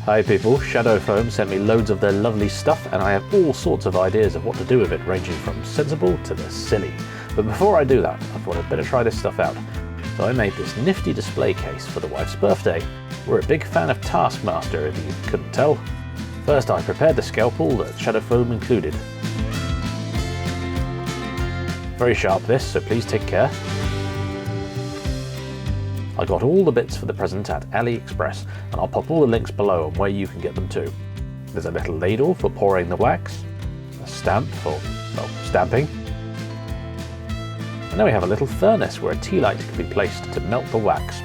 Hi people, shadowfoam sent me loads of their lovely stuff and I have all sorts of ideas of what to do with it, ranging from sensible to the silly. But before I do that, I thought I'd better try this stuff out. So I made this nifty display case for the wife's birthday. We're a big fan of Taskmaster, if you couldn't tell. First I prepared the scalpel that shadowfoam included. Very sharp this, so please take care. I got all the bits for the present at AliExpress, and I'll pop all the links below on where you can get them too. There's a little ladle for pouring the wax, a stamp for, well, stamping, and then we have a little furnace where a tea light can be placed to melt the wax,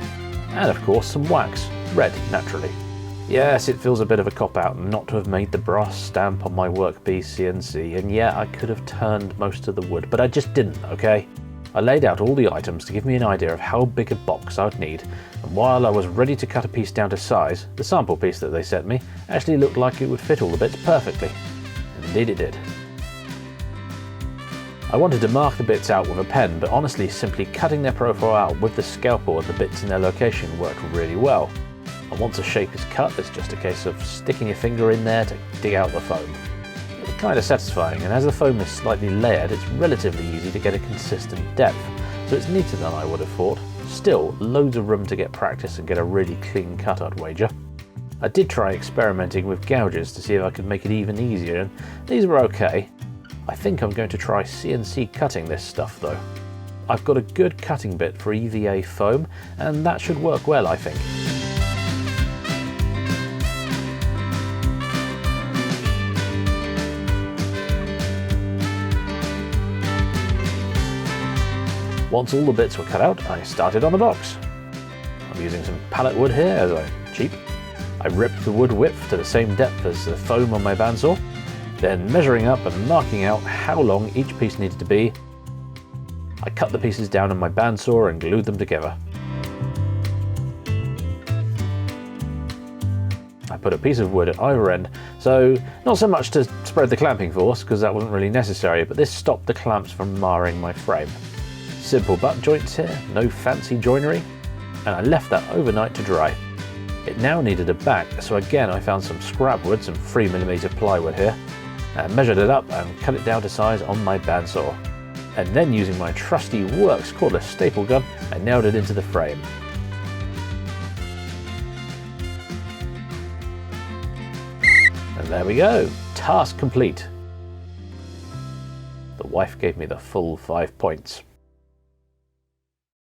and of course some wax, red naturally. Yes, it feels a bit of a cop-out not to have made the brass stamp on my workpiece CNC, and yeah, I could have turned most of the wood, but I just didn't, okay? I laid out all the items to give me an idea of how big a box I would need, and while I was ready to cut a piece down to size, the sample piece that they sent me actually looked like it would fit all the bits perfectly. And indeed it did. I wanted to mark the bits out with a pen, but honestly simply cutting their profile out with the scalpel and the bits in their location worked really well. And once a shape is cut, it's just a case of sticking a finger in there to dig out the foam. It's kind of satisfying, and as the foam is slightly layered, it's relatively easy to get a consistent depth, so it's neater than I would have thought. Still, loads of room to get practice and get a really clean cut, I'd wager. I did try experimenting with gouges to see if I could make it even easier, and these were okay. I think I'm going to try CNC cutting this stuff though. I've got a good cutting bit for EVA foam, and that should work well, I think. Once all the bits were cut out, I started on the box. I'm using some pallet wood here, as I'm cheap. I ripped the wood width to the same depth as the foam on my bandsaw, then measuring up and marking out how long each piece needed to be, I cut the pieces down on my bandsaw and glued them together. I put a piece of wood at either end, so not so much to spread the clamping force, because that wasn't really necessary, but this stopped the clamps from marring my frame. Simple butt joints here, no fancy joinery, and I left that overnight to dry. It now needed a back, so again I found some scrap wood, some 3mm plywood here, and measured it up and cut it down to size on my bandsaw. And then using my trusty works cordless staple gun, I nailed it into the frame. And there we go, task complete. The wife gave me the full 5 points.